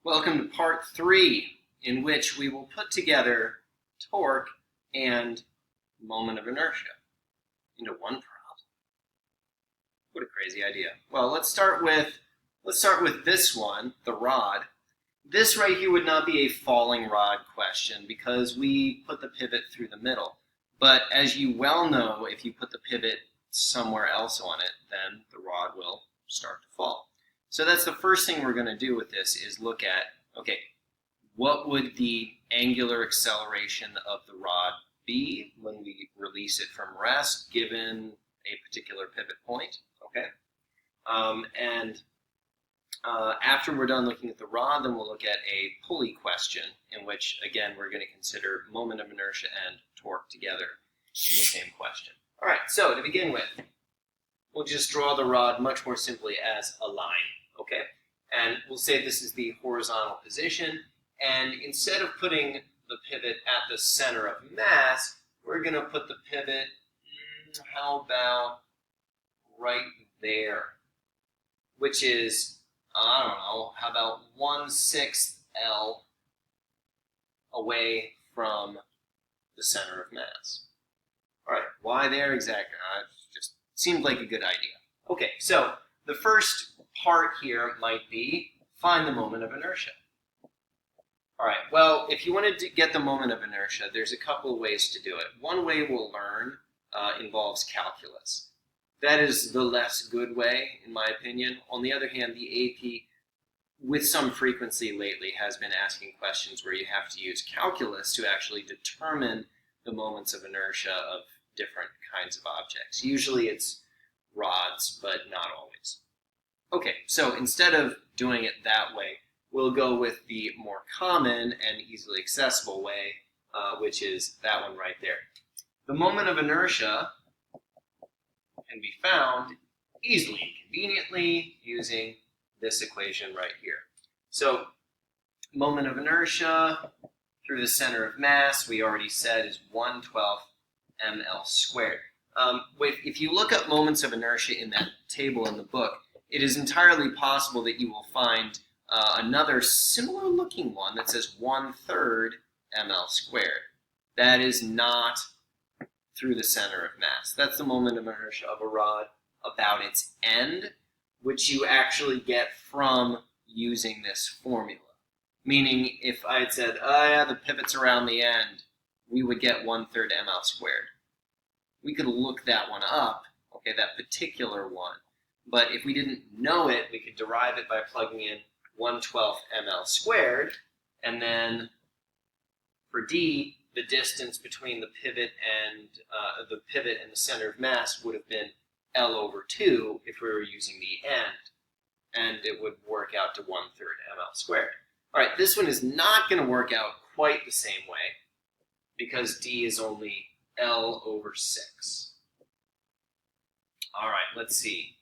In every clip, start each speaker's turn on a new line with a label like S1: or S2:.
S1: Welcome to part 3, in which we will put together torque and moment of inertia into one problem. What a crazy idea. Well, let's start with this one, the rod. This right here would not be a falling rod question because we put the pivot through the middle. But as you well know, if you put the pivot somewhere else on it, then the rod will start to fall. So that's the first thing we're going to do with this is look at, okay, what would the angular acceleration of the rod be when we release it from rest given a particular pivot point, okay? After we're done looking at the rod, then we'll look at a pulley question in which, again, we're going to consider moment of inertia and torque together in the same question. All right, so to begin with, we'll just draw the rod much more simply as a line, okay? And we'll say this is the horizontal position, and instead of putting the pivot at the center of mass, we're going to put the pivot, how about right there, which is, I don't know, how about 1/6 L away from the center of mass. All right, why there exactly? Just seemed like a good idea. Okay, so the first part here might be find the moment of inertia. All right, well, if you wanted to get the moment of inertia, there's a couple of ways to do it. One way we'll learn involves calculus. That is the less good way, in my opinion. On the other hand, the AP, with some frequency lately, has been asking questions where you have to use calculus to actually determine the moments of inertia of different kinds of objects. Usually it's rods, but not always. Okay, so instead of doing it that way, we'll go with the more common and easily accessible way, which is that one right there. The moment of inertia can be found easily and conveniently using this equation right here. So moment of inertia through the center of mass, we already said, is 1/12 ml squared. If you look up moments of inertia in that table in the book, it is entirely possible that you will find another similar looking one that says 1/3 ml squared. That is not through the center of mass. That's the moment of inertia of a rod about its end, which you actually get from using this formula. Meaning, if I had said, oh yeah, the pivot's around the end, we would get 1/3 ml squared. We could look that one up, okay, that particular one. But if we didn't know it, we could derive it by plugging in 1/12 ml squared, and then for D, the distance between the pivot and the center of mass would have been L/2 if we were using the end, and it would work out to 1/3 ml squared. All right, this one is not going to work out quite the same way because D is only L/6. All right, let's see.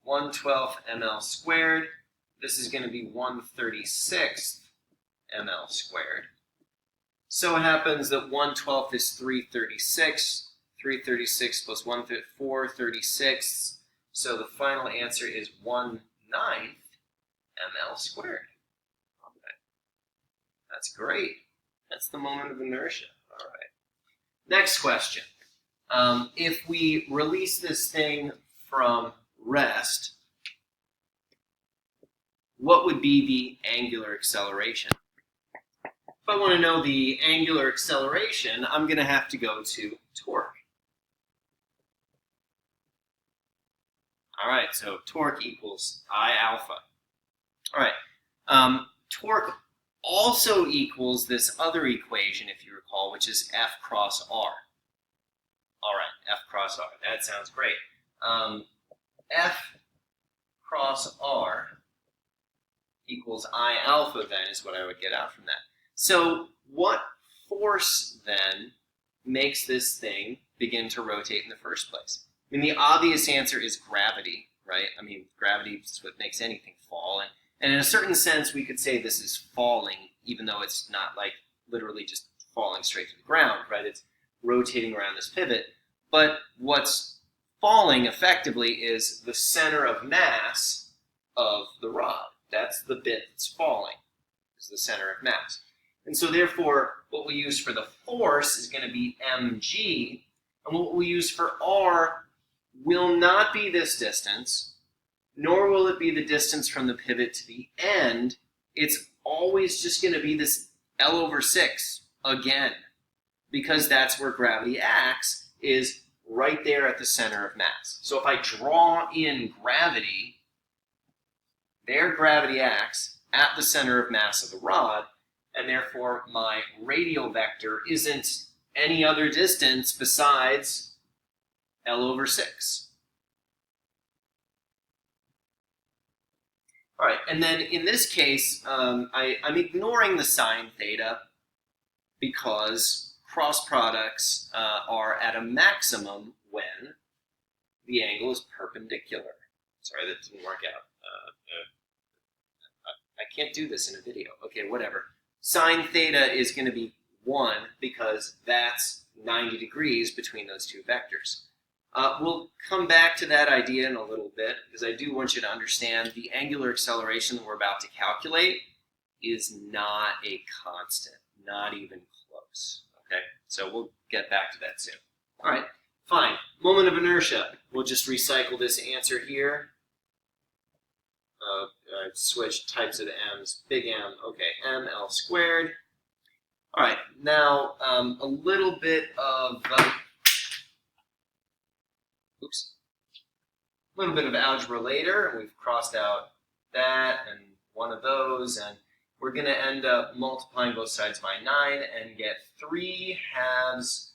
S1: 1/12 ml squared. This is going to be 1/36 ml squared. So it happens that 1/12 is 3/36. 3/36 plus 4/36. So the final answer is 1/9 ml squared. Okay. That's great. That's the moment of inertia. All right. Next question. If we release this thing from rest, what would be the angular acceleration? If I want to know the angular acceleration, I'm going to have to go to torque. All right, so torque equals I alpha. All right, torque also equals this other equation, if you recall, which is F cross R. All right, F cross R, that sounds great. F cross R equals I alpha then is what I would get out from that. So what force then makes this thing begin to rotate in the first place? I mean, the obvious answer is gravity, right? I mean, gravity is what makes anything fall. And in a certain sense, we could say this is falling, even though it's not like literally just falling straight to the ground, right? It's rotating around this pivot. But what's falling effectively is the center of mass of the rod. That's the bit that's falling. is the center of mass. And so therefore, what we use for the force is going to be mg, and what we use for r will not be this distance, nor will it be the distance from the pivot to the end. It's always just going to be this L/6 again, because that's where gravity acts, is right there at the center of mass. So if I draw in gravity, there gravity acts at the center of mass of the rod, and therefore my radial vector isn't any other distance besides L/6. All right, and then in this case, I'm ignoring the sine theta because cross products are at a maximum when the angle is perpendicular. Sorry, that didn't work out. I can't do this in a video. Okay, whatever. Sine theta is going to be 1 because that's 90 degrees between those two vectors. We'll come back to that idea in a little bit because I do want you to understand the angular acceleration that we're about to calculate is not a constant, not even close. Okay, so we'll get back to that soon. All right, fine. Moment of inertia. We'll just recycle this answer here. Switch types of m's. Big M. Okay, ml squared. All right, now a little bit of algebra later. We've crossed out that and one of those, and we're going to end up multiplying both sides by 9 and get 3/2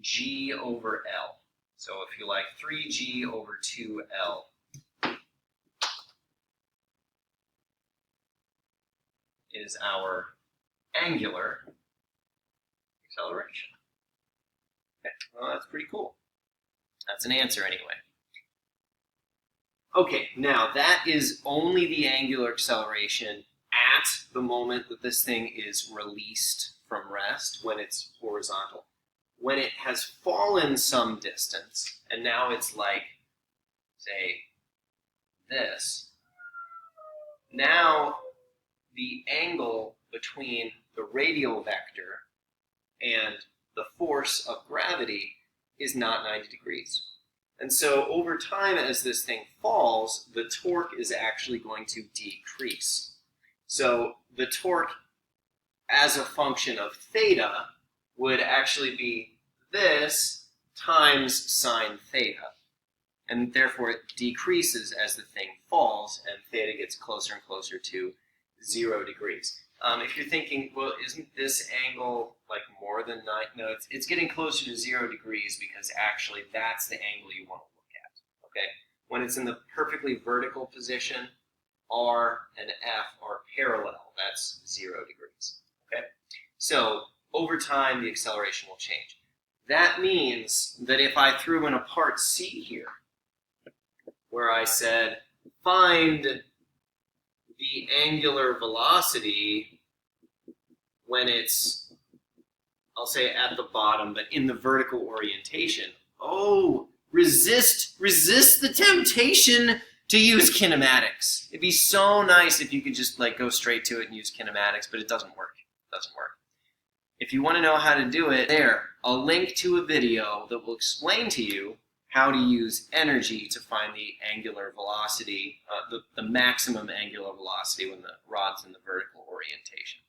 S1: g over L. So if you like, 3g over 2L. Is our angular acceleration. Okay, well, that's pretty cool. That's an answer anyway. Okay, now that is only the angular acceleration at the moment that this thing is released from rest, when it's horizontal. When it has fallen some distance, and now it's like, say, this, now the angle between the radial vector and the force of gravity is not 90 degrees. And so over time, as this thing falls, the torque is actually going to decrease. So the torque as a function of theta would actually be this times sine theta. And therefore it decreases as the thing falls, and theta gets closer and closer to 0 degrees. If you're thinking, well, isn't this angle like more than 9? No, it's getting closer to 0 degrees because actually that's the angle you want to look at. Okay, when it's in the perfectly vertical position, R and F are parallel. That's 0 degrees. Okay, so over time the acceleration will change. That means that if I threw in a part C here, where I said find the angular velocity when it's, I'll say at the bottom, but in the vertical orientation. Oh, resist the temptation to use kinematics. It'd be so nice if you could just like go straight to it and use kinematics, but it doesn't work. It doesn't work. If you want to know how to do it, I'll link to a video that will explain to you how to use energy to find the angular velocity, the maximum angular velocity when the rod's in the vertical orientation.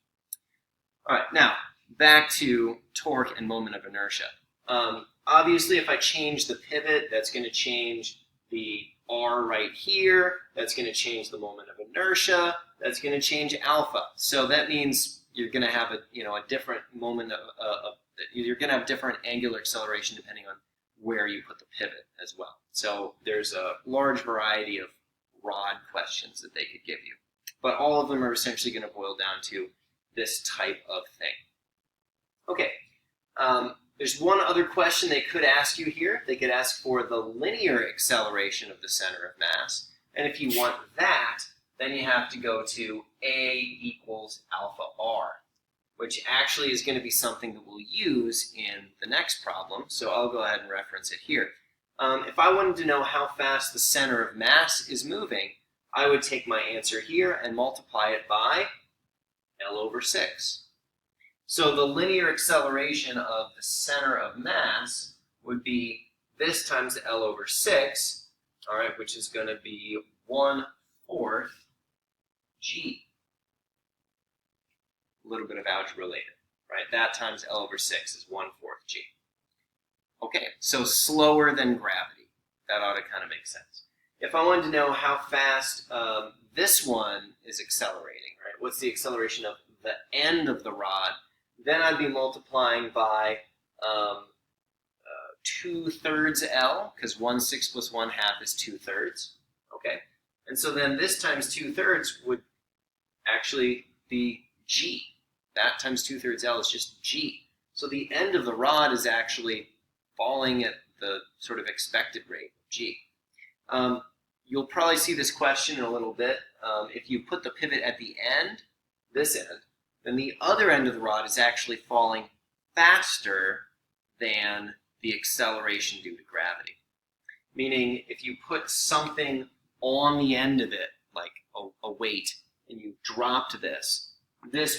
S1: All right, now back to torque and moment of inertia. Obviously, if I change the pivot, that's going to change the R right here. That's going to change the moment of inertia. That's going to change alpha. So that means you're going to have a different moment you're going to have different angular acceleration depending on where you put the pivot as well. So there's a large variety of rod questions that they could give you. But all of them are essentially going to boil down to this type of thing. Okay, there's one other question they could ask you here. They could ask for the linear acceleration of the center of mass. And if you want that, then you have to go to A equals alpha R, which actually is going to be something that we'll use in the next problem. So I'll go ahead and reference it here. If I wanted to know how fast the center of mass is moving, I would take my answer here and multiply it by L over 6. So the linear acceleration of the center of mass would be this times L over 6, all right, which is going to be 1/4 g. A little bit of algebra later, right? That times L over 6 is 1/4 g. Okay, so slower than gravity. That ought to kind of make sense. If I wanted to know how fast this one is accelerating, right? What's the acceleration of the end of the rod? Then I'd be multiplying by 2/3 L, because 1/6 plus 1/2 is 2/3. Okay, and so then this times 2/3 would actually be g. That times 2/3 L is just g. So the end of the rod is actually falling at the sort of expected rate of g. You'll probably see this question in a little bit. If you put the pivot at the end, this end, then the other end of the rod is actually falling faster than the acceleration due to gravity. Meaning, if you put something on the end of it, like a weight, and you dropped this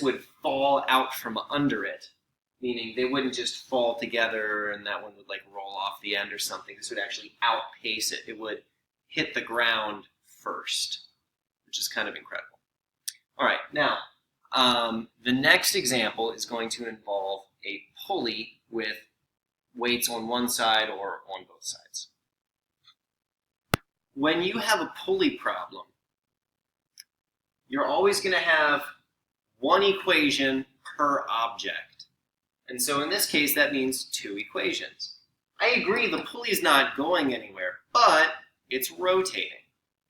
S1: would fall out from under it, meaning they wouldn't just fall together and that one would like roll off the end or something. This would actually outpace it. It would hit the ground first, which is kind of incredible. All right, now, the next example is going to involve a pulley with weights on one side or on both sides. When you have a pulley problem, you're always going to have one equation per object. And so in this case, that means 2 equations. I agree, the pulley's not going anywhere, but it's rotating.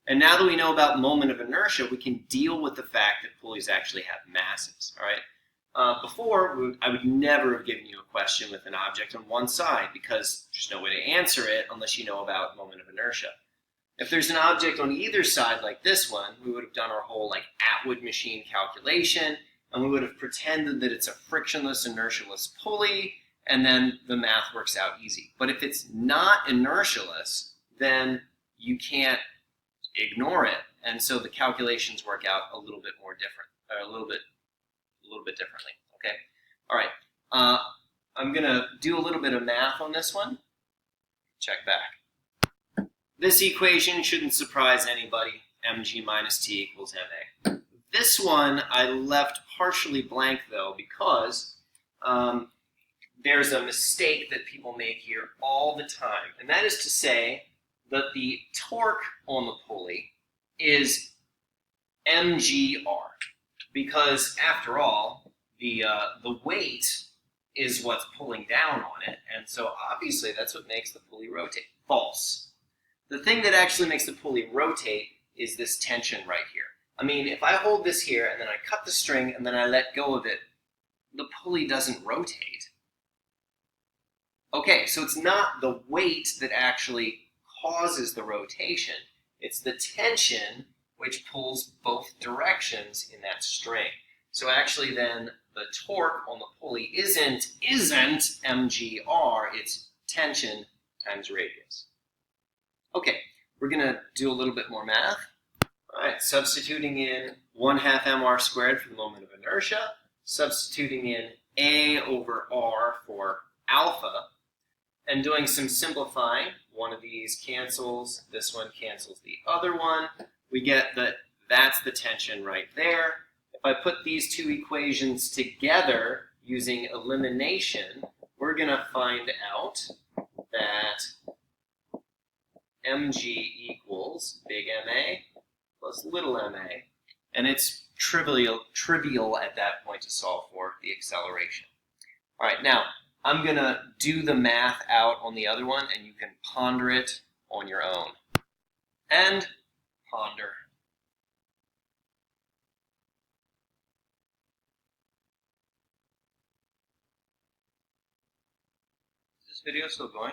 S1: And now that we know about moment of inertia, we can deal with the fact that pulleys actually have masses, all right? Before, I would never have given you a question with an object on one side because there's no way to answer it unless you know about moment of inertia. If there's an object on either side like this one, we would have done our whole like Atwood machine calculation, and we would have pretended that it's a frictionless, inertialess pulley, and then the math works out easy. But if it's not inertialess, then you can't ignore it, and so the calculations work out a little bit more different, or a little bit differently. Okay, all right. I'm gonna do a little bit of math on this one. Check back. This equation shouldn't surprise anybody. mg minus t equals ma. This one I left partially blank though because there's a mistake that people make here all the time, and that is to say that the torque on the pulley is mgr, because after all, the weight is what's pulling down on it, and so obviously that's what makes the pulley rotate. False. The thing that actually makes the pulley rotate is this tension right here. I mean, if I hold this here and then I cut the string and then I let go of it, the pulley doesn't rotate. Okay, so it's not the weight that actually causes the rotation. It's the tension which pulls both directions in that string. So actually then the torque on the pulley isn't mgr, it's tension times radius. Okay, we're gonna do a little bit more math. All right, substituting in 1/2 mr squared for the moment of inertia, substituting in a over r for alpha, and doing some simplifying. One of these cancels, this one cancels the other one. We get that that's the tension right there. If I put these two equations together using elimination, we're going to find out that mg equals big MA plus little ma, and it's trivial at that point to solve for the acceleration. All right, now I'm going to do the math out on the other one, and you can ponder it on your own. And ponder. Is this video still going?